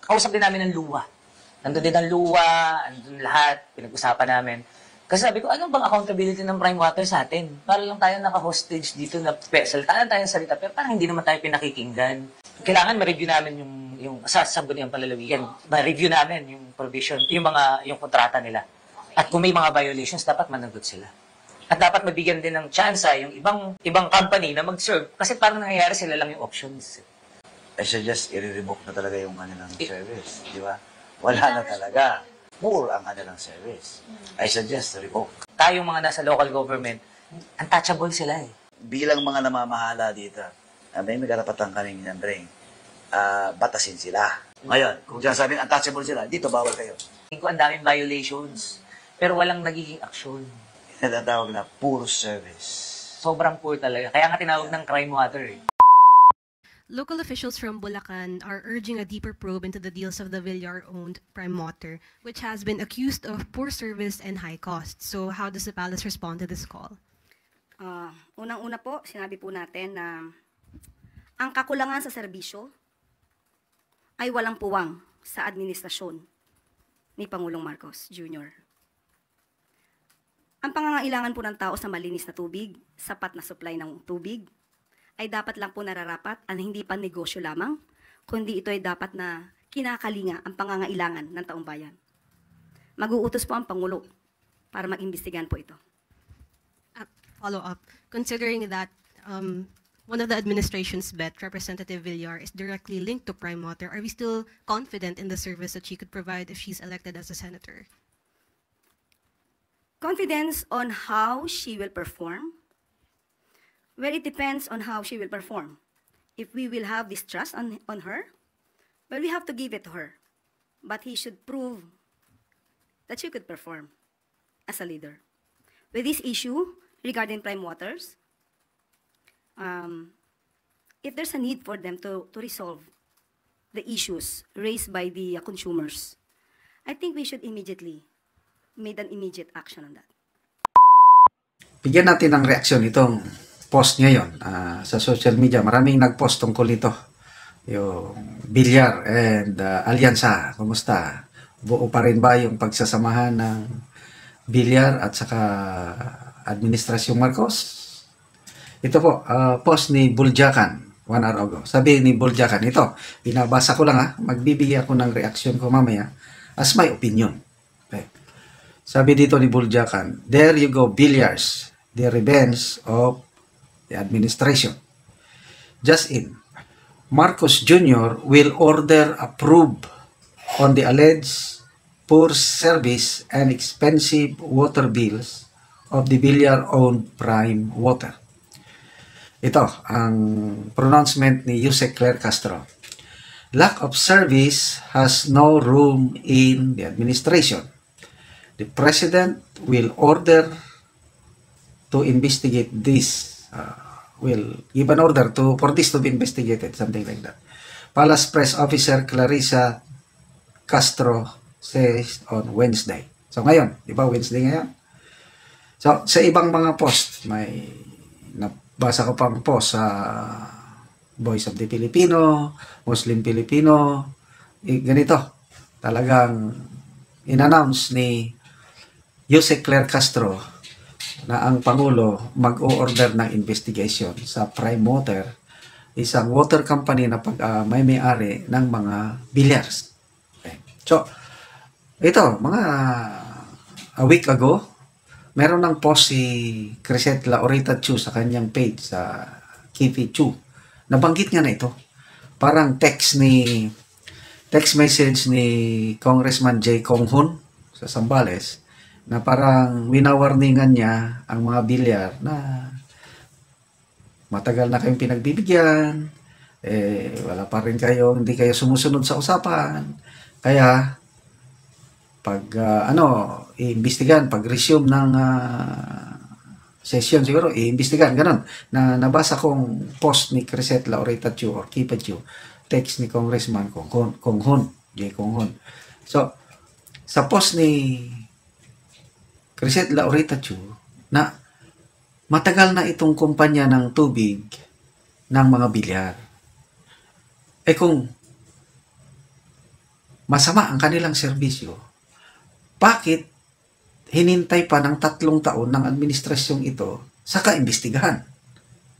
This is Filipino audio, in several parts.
Kausap din namin ng luwa. Nandun din ang luwa, nandun lahat, pinag-usapan namin. Kasi sabi ko, ano bang accountability ng Prime Water sa atin? Para lang tayo naka-hostage dito na salita tayong salita, pero parang hindi naman tayo pinakikinggan. Kailangan ma-review namin yung sa sangguniang palalawigan. Ma-review namin yung provision, yung kontrata nila. At kung may mga violations, dapat managot sila. At dapat mabigyan din ng tsansa yung ibang company na mag-serve kasi parang nangyayari sila lang yung options. I suggest i-revoke na talaga yung kanilang service, di ba? Wala na talaga. Poor ang kanilang service. I suggest revoke. Tayong mga nasa local government, untouchable sila eh. Bilang mga namamahala dito, may karapatan kaming Andreng, batasin sila. Ngayon, kung sinasabing untouchable sila, dito bawal kayo. Tingin ko ang daming violations, pero walang nagiging aksyon. Natatawag na poor service. Sobrang poor talaga. Kaya nga tinawag ng crime water eh. Local officials from Bulacan are urging a deeper probe into the deals of the Villar-owned Prime Water, which has been accused of poor service and high costs. So how does the palace respond to this call? Unang-una po, sinabi po natin na ang kakulangan sa serbisyo ay walang puwang sa administrasyon ni Pangulong Marcos Jr. Ang pangangailangan po ng tao sa malinis na tubig, sapat na supply ng tubig, ay dapat lang po nararapat at hindi pa negosyo lamang, kundi ito ay dapat na kinakalinga ang pangangailangan ng taong bayan. Mag-uutos po ang Pangulo para mag-imbestigahan po ito. Follow-up, considering that one of the administration's bet, Representative Villar, is directly linked to Prime Water, are we still confident in the service that she could provide if she's elected as a senator? Confidence on how she will perform? Well, it depends on how she will perform. If we will have this trust on her, well, we have to give it to her. But he should prove that she could perform as a leader. With this issue regarding Prime Waters, if there's a need for them to resolve the issues raised by the consumers, I think we should immediately made an immediate action on that. Bigyan natin ng reaksyon itong post ngayon sa social media. Maraming nag-post tungkol ito. Yung Villar and Alyansa. Kumusta? Buo pa rin ba yung pagsasamahan ng Villar at saka Administrasyong Marcos? Ito po, post ni Buljakan 1 hour ago. Sabi ni Buljakan, ito, binabasa ko lang magbibigay ako ng reaksyon ko mamaya as my opinion. Okay. Sabi dito ni Buljakan, there you go, Villars, the revenge of the administration. Just in, Marcos Jr. will order approve on the alleged poor service and expensive water bills of the Villar-owned Prime Water. Ito, ang pronouncement ni Yusek Claire Castro. Lack of service has no room in the administration. The President will order to investigate this, will give an order for this to be investigated, something like that. Palace Press Officer Clarissa Castro says on Wednesday. So ngayon, di ba Wednesday ngayon? So sa ibang mga post, may nabasa ko pang post sa Voice of the Filipino, Muslim Filipino, ganito, talagang in-announce ni Yusek Claire Castro na ang Pangulo mag-o-order ng investigation sa Prime Water, isang water company na may-ari ng mga Villars. Okay. So, ito, mga a week ago, meron ng post si Crisette Laurita Chu sa kanyang page sa Kifi Chu. Nabanggit niya na ito. Parang text message ni Congressman J. Konghon sa Zambales na parang winawarningan niya ang mga Villar na matagal na kayong pinagbibigyan, wala pa rin kayo, hindi kayo sumusunod sa usapan. Kaya pag iimbestigan, pag resume ng session siguro, iimbestigan, ganun. Na nabasa kong post ni Crisette Laurita Chu or Kipa Chu, text ni Congressman Konghon, J. Konghon. So, sa post ni Crisette Laurita Chu, na matagal na itong kumpanya ng tubig ng mga Villar. Kung masama ang kanilang serbisyo, bakit hinintay pa ng 3 taon ng administrasyong ito sa kaimbestigahan?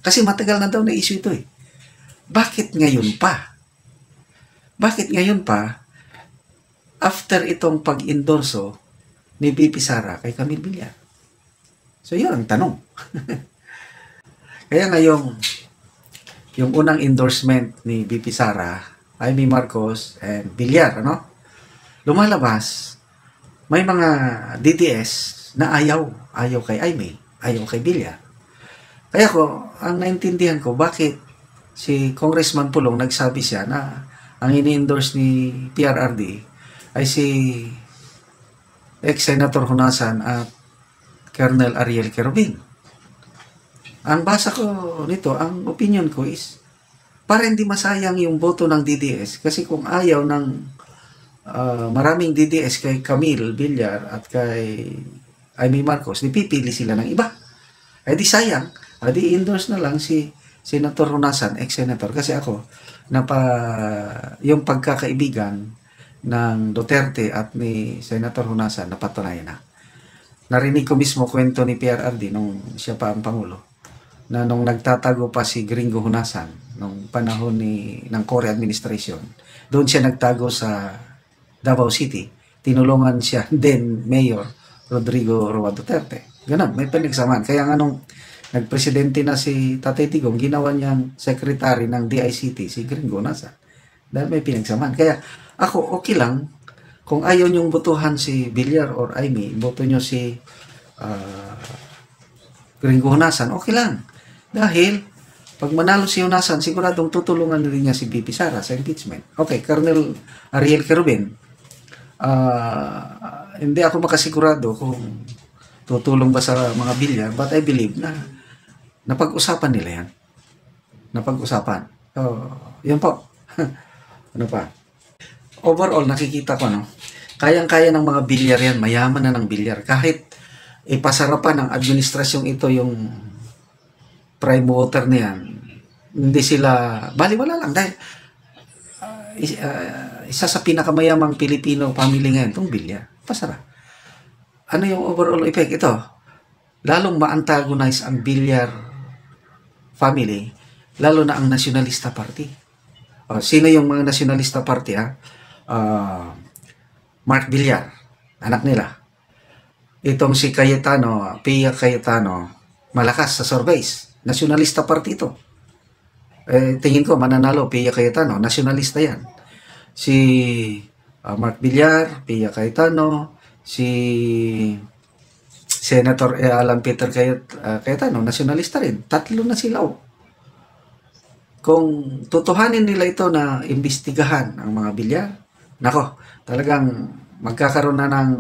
Kasi matagal na daw na issue ito eh. Bakit ngayon pa? Bakit ngayon pa, after itong pag-endorso ni BP Sara kay Camille Villar? So yun ang tanong. Kaya ngayong yung unang endorsement ni BP Sara, Amy Marcos, and Villar, lumalabas, may mga DDS na ayaw kay Amy, ayaw kay Villar. Kaya ang naintindihan ko, bakit si Congressman Pulong nagsabi siya na ang ini-endorse ni PRRD ay si ex-Senator Honasan at Colonel Ariel Querubin. Ang basa ko nito, ang opinion ko is, para hindi masayang yung boto ng DDS, kasi kung ayaw ng maraming DDS kay Camille Villar at kay Amy Marcos, pipili sila ng iba. Ay di sayang, di endorse na lang si Senator Honasan, ex-senator. Kasi ako, yung pagkakaibigan ng Duterte at ni Senator Honasan, napatunayan na. Narinig ko mismo kwento ni PRRD nung siya pa ang Pangulo, na nung nagtatago pa si Gringo Honasan nung panahon ng Cory administration, doon siya nagtago sa Davao City. Tinulungan siya then Mayor Rodrigo Roa Duterte. Ganun, may pinagsamaan. Kaya nga nung nagpresidente na si Tatay Digong, ginawa niyang secretary ng DICT si Gringo Honasan. Dahil may pinagsamaan. Kaya ako, okay lang kung ayaw niyong botohan si Villar or Amy, boto niyo si Gringo Honasan, okay lang. Dahil, pag manalo si Honasan, siguradong tutulungan rin niya si BP Sara sa impeachment. Okay, Colonel Ariel Querubin, hindi ako makasigurado kung tutulong ba sa mga Villar, but I believe na napag-usapan nila yan. Napag-usapan. Yun po. Ano pa? Overall, nakikita ko, kayang-kaya ng mga Villar yan, mayaman na ng Villar. Kahit ipasarapan ng administrasyong ito yung prime water na yan, hindi sila, baliwala lang dahil isa sa pinakamayamang Pilipino family ngayon, itong Villar. Pasara. Ano yung overall effect? Ito, lalong ma-antagonize ang Villar family, lalo na ang Nacionalista Party. Sino yung mga Nacionalista Party, Mark Villar, anak nila. Itong si Cayetano, Pia Cayetano, malakas sa surveys. Nacionalista Party ito. Tingin ko, mananalo, Pia Cayetano, nacionalista yan. Si Mark Villar, Pia Cayetano, si Senator Alan Peter Cayetano, nacionalista rin. 3 na sila. Kung tutuhanin nila ito na imbestigahan ang mga Villar, nako, talagang magkakaroon na ng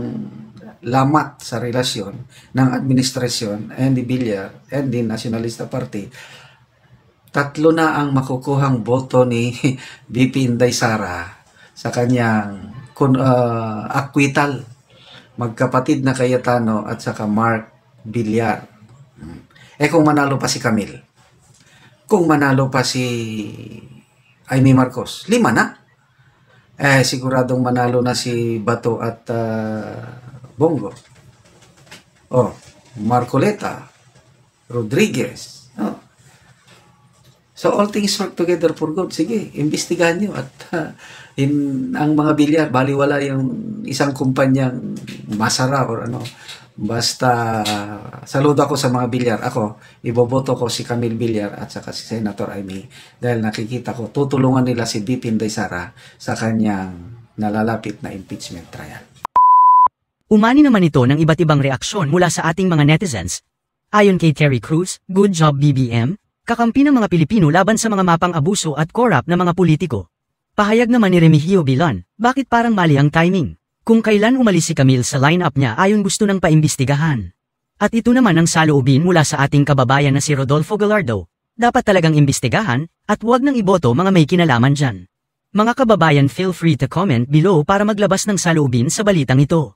lamat sa relasyon ng administrasyon and the Villar and the Nacionalista Party. 3 na ang makukuhang boto ni BP Inday Sara sa kanyang acquittal. Magkapatid na Cayetano at saka Mark Villar. Kung manalo pa si Camille, kung manalo pa si Amy Marcos, 5 na. Siguradong manalo na si Bato at Bongo. Marcoleta, Rodriguez. So all things work together for good. Sige, imbestigahan nyo. At ang mga Villar, baliwala yung isang kumpanyang masara or ano. Basta saludo ako sa mga Villar. Ako, iboboto ko si Camille Villar at saka si Senator Amy dahil nakikita ko tutulungan nila si BP Inday Sara sa kanyang nalalapit na impeachment trial. Umani naman ito ng iba't ibang reaksyon mula sa ating mga netizens. Ayon kay Terry Cruz, good job BBM, kakampi ng mga Pilipino laban sa mga mapang abuso at corrupt na mga politiko. Pahayag naman ni Remigio Bilan, bakit parang mali ang timing? Kung kailan umalis si Camille sa lineup niya ayon gusto ng paimbestigahan. At ito naman ang saloobin mula sa ating kababayan na si Rodolfo Gallardo, dapat talagang imbestigahan at huwag nang iboto mga may kinalaman dyan. Mga kababayan, feel free to comment below para maglabas ng saloobin sa balitang ito.